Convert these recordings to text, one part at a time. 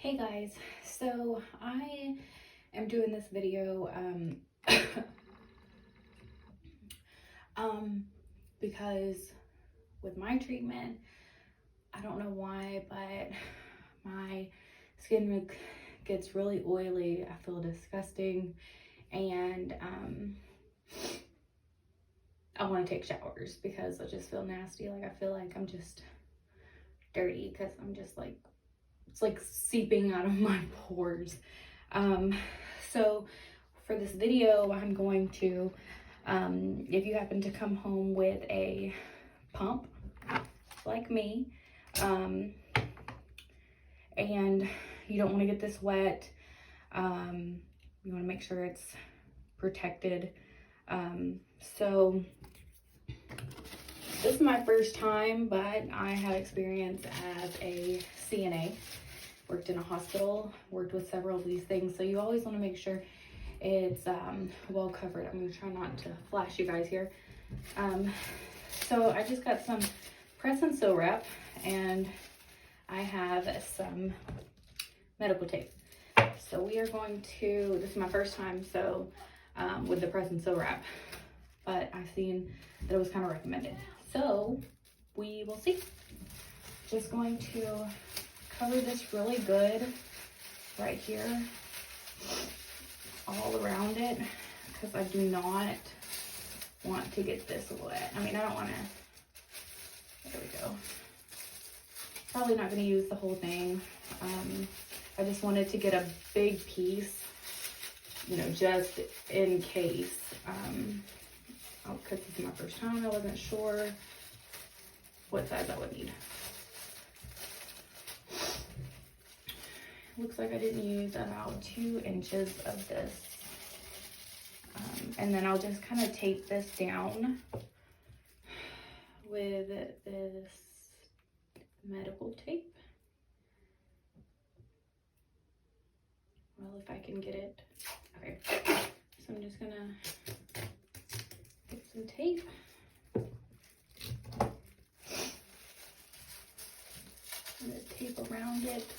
Hey guys, so I am doing this video because with my treatment, I don't know why, but my skin gets really oily. I feel disgusting, and I want to take showers because I just feel nasty. Like I feel like I'm just dirty because I'm just like, it's like seeping out of my pores. So for this video, I'm going to, if you happen to come home with a pump like me, and you don't want to get this wet, you want to make sure it's protected. So this is my first time, but I have experience as a CNA. Worked in a hospital, worked with several of these things, so you always want to make sure it's well covered. I'm going to try not to flash you guys here. So I just got some press and sew wrap, and I have some medical tape. So we are going to, this is my first time, so with the press and sew wrap, but I've seen that it was kind of recommended. So we will see. Just going to cover this really good right here, all around it, because I do not want to get this wet. I mean, I don't want to, there we go. Probably not going to use the whole thing. I just wanted to get a big piece, you know, just in case. Because this is my first time, I wasn't sure what size I would need. Looks like I didn't use about 2 inches of this. And then I'll just kind of tape this down with this medical tape. Well, if I can get it. Okay, so I'm just gonna get some tape. I'm gonna tape around it.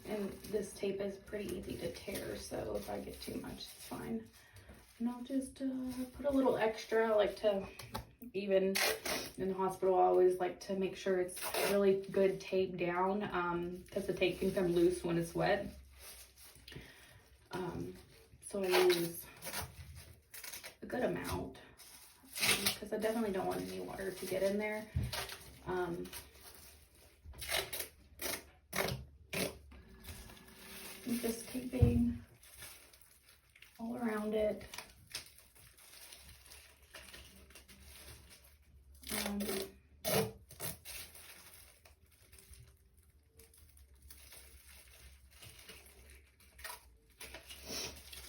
And this tape is pretty easy to tear, so if I get too much, it's fine. And I'll just put a little extra. I like to, even in the hospital, I always like to make sure it's really good tape down, because the tape can come loose when it's wet. So I use a good amount, because I definitely don't want any water to get in there. I'm just taping all around it.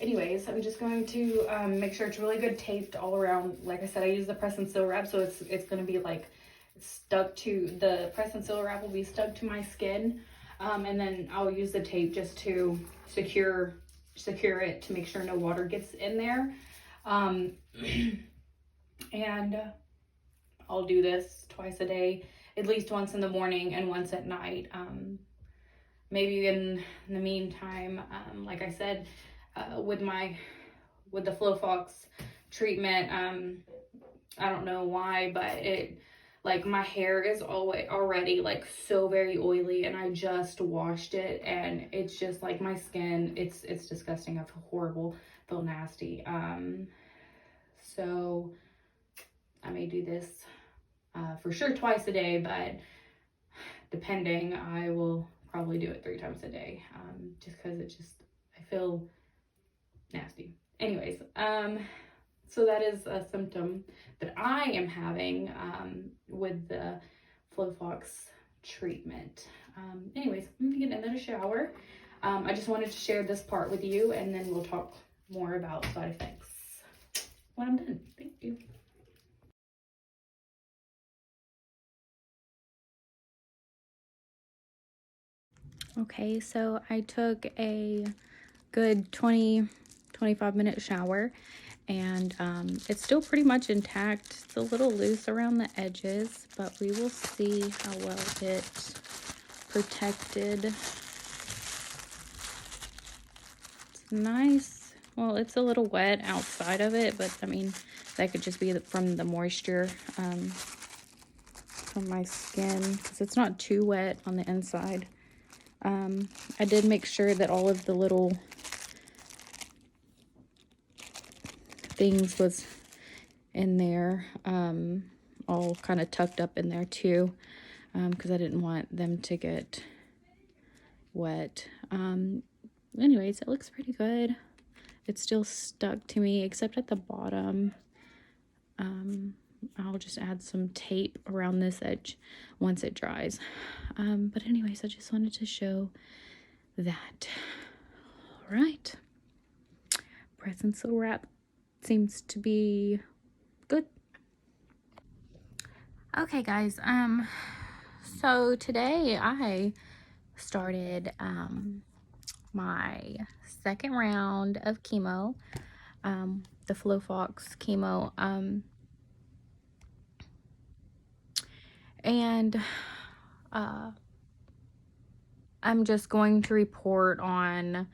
Anyways, I'm just going to make sure it's really good taped all around. Like I said, I use the press and sew wrap, so it's going to be like stuck to, the press and sew wrap will be stuck to my skin. And then I'll use the tape just to secure it to make sure no water gets in there. And I'll do this twice a day, at least once in the morning and once at night. Maybe in the meantime, like I said, with the Folfox treatment, I don't know why, but it, like, my hair is already like so very oily, and I just washed it, and it's just like my skin, it's disgusting. I feel horrible, feel nasty. So I may do this for sure twice a day, but depending, I will probably do it 3 times a day, just because I feel nasty. Anyways, so that is a symptom that I am having with the Folfox treatment. Anyways, I'm gonna get another shower. I just wanted to share this part with you, and then we'll talk more about side effects when I'm done. Thank you. Okay, so I took a good 25-minute shower, and it's still pretty much intact. It's a little loose around the edges, but we will see how well it protected. It's nice. Well, it's a little wet outside of it, but I mean, that could just be from the moisture from my skin, because it's not too wet on the inside. I did make sure that all of the little things was in there, all kind of tucked up in there too, because I didn't want them to get wet. Anyways, it looks pretty good. It's still stuck to me, except at the bottom. I'll just add some tape around this edge once it dries. But anyways, I just wanted to show that. All right. Present seal wrap seems to be good. Okay, guys. So today I started my second round of chemo, the Folfox Chemo, and I'm just going to report on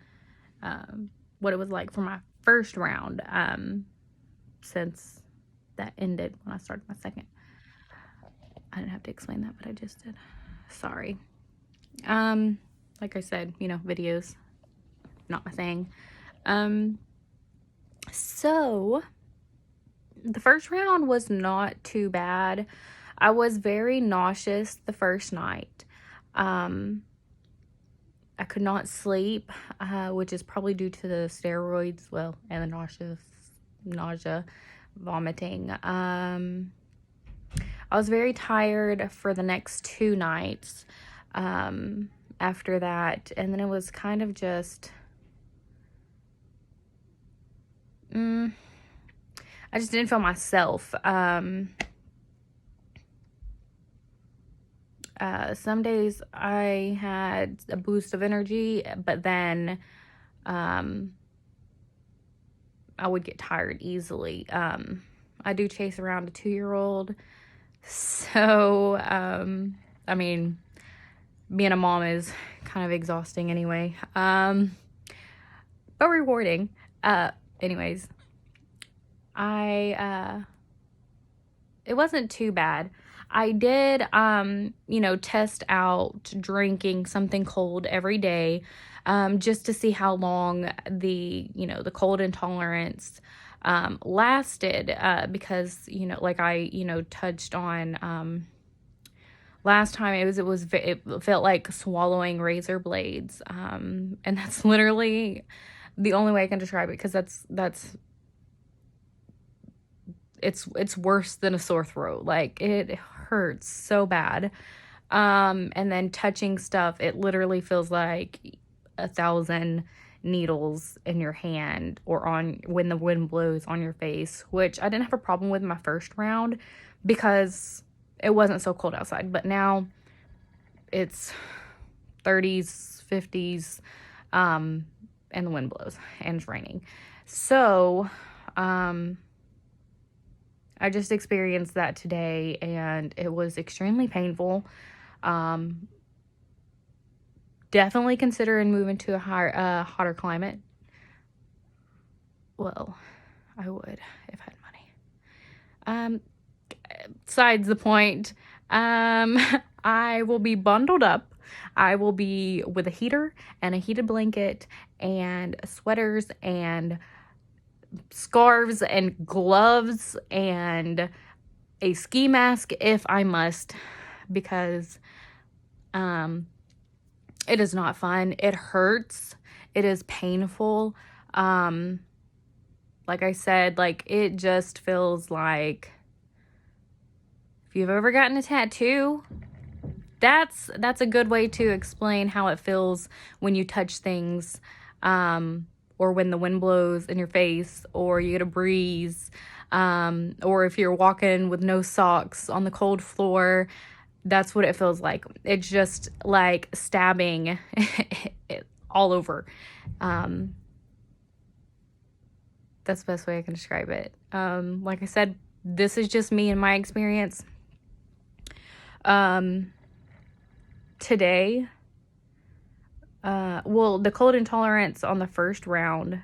what it was like for my first round, since that ended when I started my second. I didn't have to explain that, but I just did. Sorry. Like I said, you know, videos, not my thing. So the first round was not too bad. I was very nauseous the first night. I could not sleep, which is probably due to the steroids, well, and the nausea, vomiting. I was very tired for the next 2 nights after that, and then it was kind of just, I just didn't feel myself. Some days I had a boost of energy, but then I would get tired easily. I do chase around a 2-year-old, so I mean, being a mom is kind of exhausting anyway, but rewarding. Anyways, it wasn't too bad. I did, you know, test out drinking something cold every day, just to see how long the cold intolerance lasted, because, you know, like I, touched on last time, it felt like swallowing razor blades, and that's literally the only way I can describe it, because it's worse than a sore throat. Like, it hurts so bad. And then touching stuff, it literally feels like 1,000 needles in your hand, or when the wind blows on your face, which I didn't have a problem with my first round because it wasn't so cold outside. But now it's 30s, 50s, and the wind blows and it's raining. So, I just experienced that today, and it was extremely painful. Definitely considering moving to a hotter climate. Well, I would if I had money. Besides the point, I will be bundled up. I will be with a heater and a heated blanket and sweaters and scarves and gloves and a ski mask if I must, because it is not fun. It hurts. It is painful. Like I said, like, it just feels like, if you've ever gotten a tattoo, that's a good way to explain how it feels when you touch things, or when the wind blows in your face, or you get a breeze, or if you're walking with no socks on the cold floor. That's what it feels like. It's just like stabbing all over. That's That's the best way I can describe it. Like I said, this is just me and my experience. Today, well, the cold intolerance on the first round,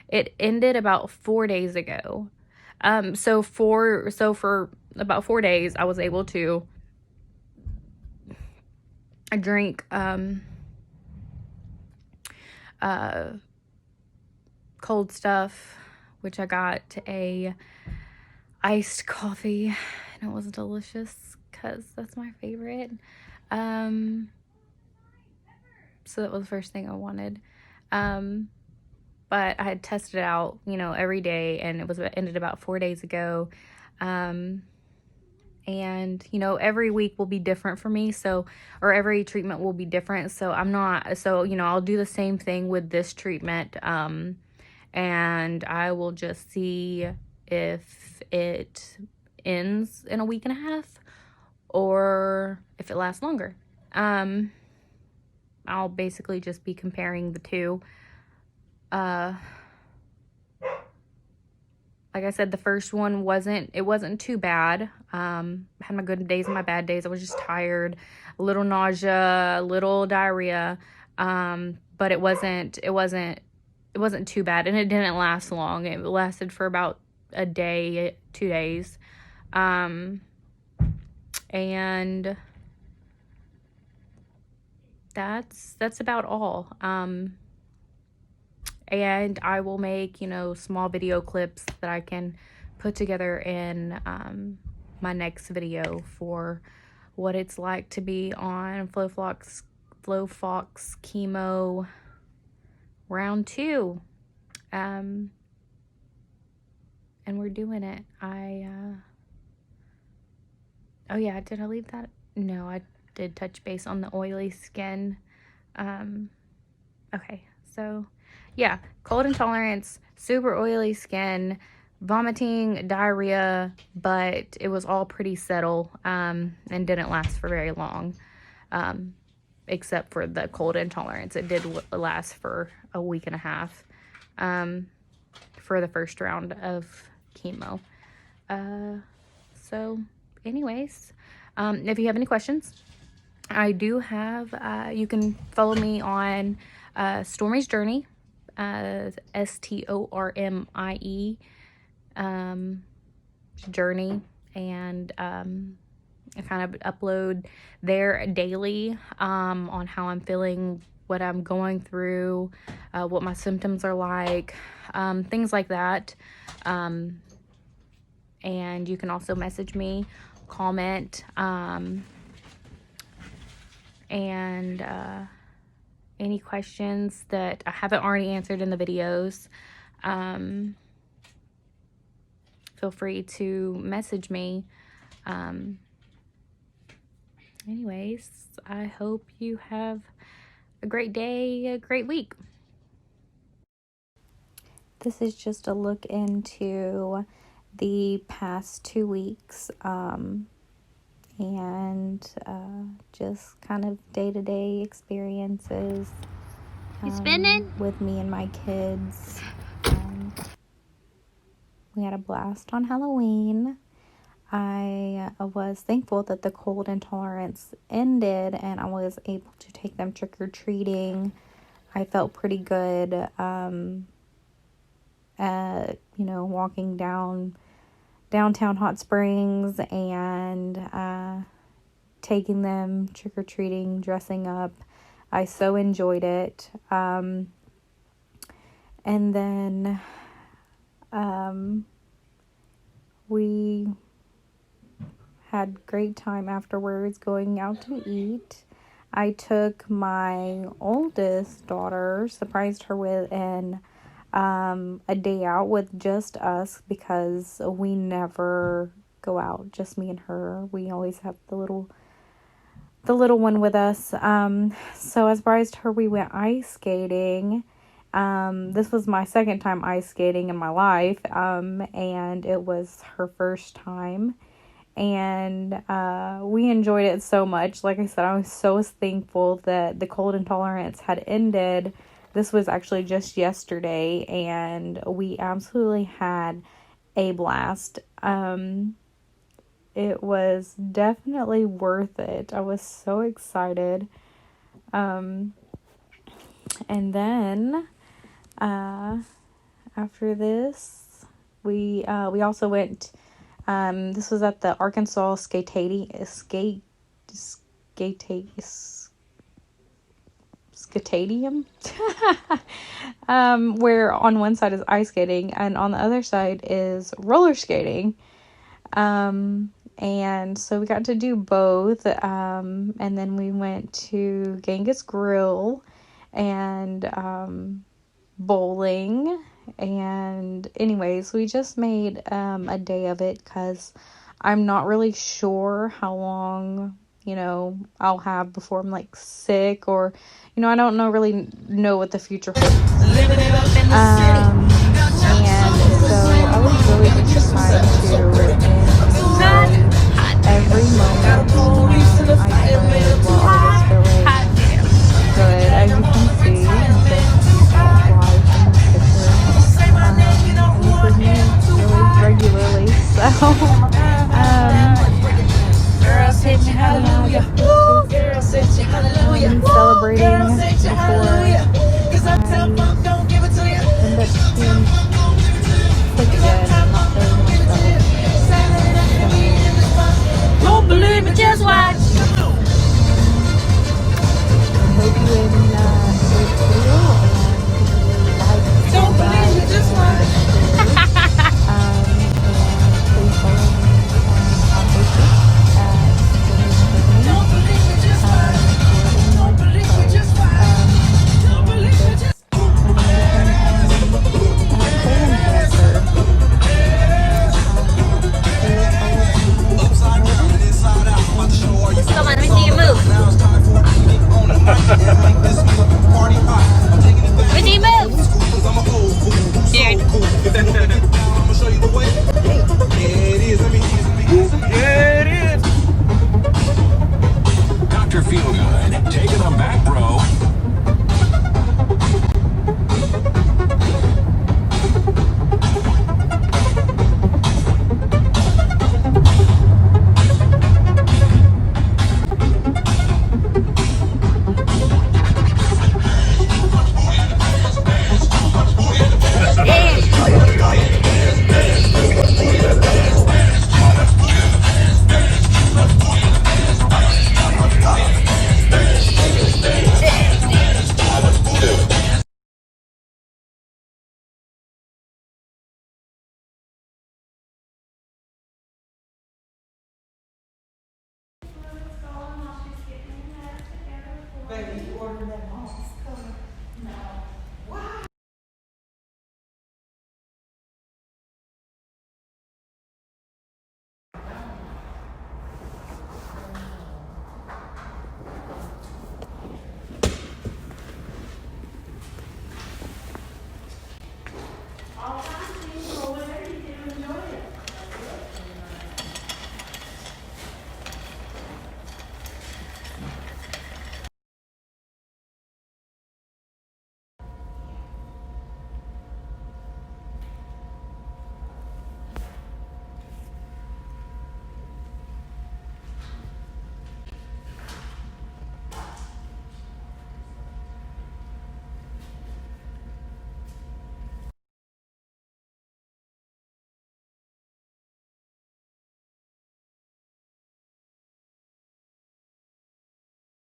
it ended about 4 days ago. So for about 4 days, I was able to drink, cold stuff, which I got a iced coffee, and it was delicious because that's my favorite. So that was the first thing I wanted. But I had tested it out, every day, and it ended about 4 days ago. And, every week will be different for me. Or every treatment will be different. So I'll do the same thing with this treatment. And I will just see if it ends in a week and a half or if it lasts longer. I'll basically just be comparing the two. Like I said, the first one wasn't too bad. I had my good days and my bad days. I was just tired, a little nausea, a little diarrhea. But it wasn't too bad, and it didn't last long. It lasted for about a day, 2 days. And that's about all. And I will make, small video clips that I can put together in my next video for what it's like to be on Folfox Chemo round 2. And we're doing it. Oh yeah, did I leave that? No, I did touch base on the oily skin. Okay, so yeah, cold intolerance, super oily skin, vomiting, diarrhea, but it was all pretty subtle, and didn't last for very long, except for the cold intolerance. It did last for a week and a half, for the first round of chemo. So anyways, if you have any questions, I do have, you can follow me on Stormy's Journey, STORMIE journey, and I kind of upload there daily on how I'm feeling, what I'm going through, what my symptoms are like, things like that. And you can also message me, comment, and any questions that I haven't already answered in the videos, feel free to message me. Anyways, I hope you have a great day, a great week. This is just a look into the past 2 weeks, and just kind of day-to-day experiences with me and my kids. We had a blast on Halloween. I was thankful that the cold intolerance ended and I was able to take them trick-or-treating. I felt pretty good walking downtown Hot Springs and taking them trick-or-treating, dressing up. I so enjoyed it. And then we had great time afterwards going out to eat. I took my oldest daughter, surprised her with a day out with just us, because we never go out, just me and her. We always have the little one with us. So I surprised her. We went ice skating. This was my second time ice skating in my life, and it was her first time, and we enjoyed it so much. Like I said, I was so thankful that the cold intolerance had ended, This was actually just yesterday, and we absolutely had a blast. It was definitely worth it. I was so excited. And then after this, we also went. This was at the Arkansas Skatadium, where on one side is ice skating and on the other side is roller skating. And so we got to do both. And then we went to Genghis Grill and bowling. And anyways, we just made a day of it because I'm not really sure how long, I'll have before I'm like sick, or, I don't really know what the future holds. And so I was really just trying to